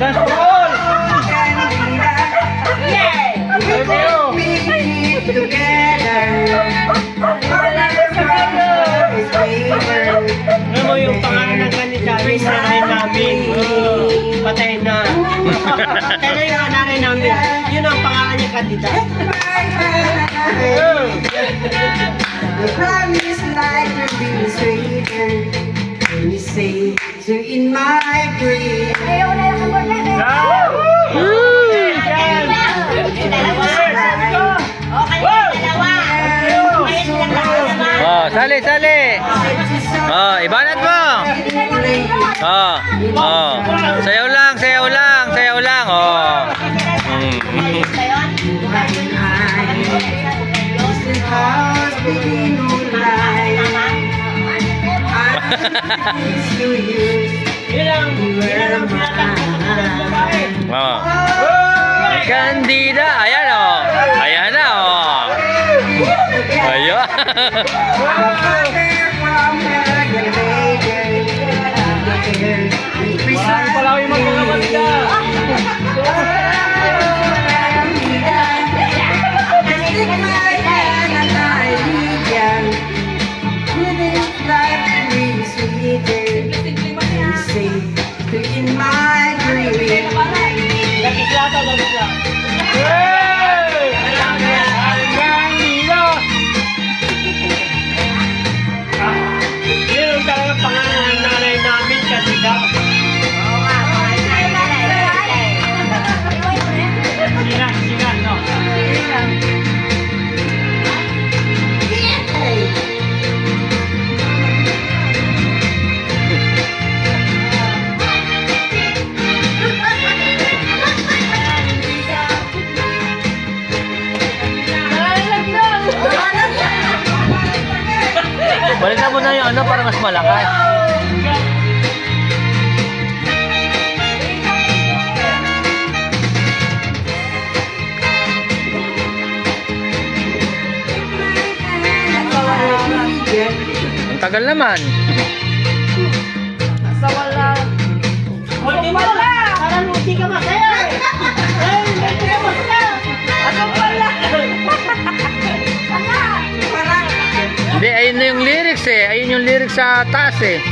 Ano mo yung pangalan ng kanita? Yung nanay namin. Patay na. Kaya yung nanay namin. Yun ang pangalan niya kanita. I promise life will be sweeter when you say to in my grave. Ayaw na yung kabunay. Oh, sali, sali. Oh, ibanat mo. Oh, oh. Sayaw lang, sayaw lang, sayaw lang. Oh. House begin to lie. Oh. Kandida, ayan oh. Ayan na oh. Ayan. Palawin mo mga magda. In my dream. Nakislata, nakislata. Yun ang talaga pangalan ng nanay namin kanita. Singan, no? Balikan mo na yung ano para mas malakas. Ang tagal naman. Sa wala. Hindi mo lang! Parang hindi ka masaya eh! Hindi ka masaya! Ano pala? Hindi, ayun na yung lyrics eh. Ayun yung lyrics sa taas eh.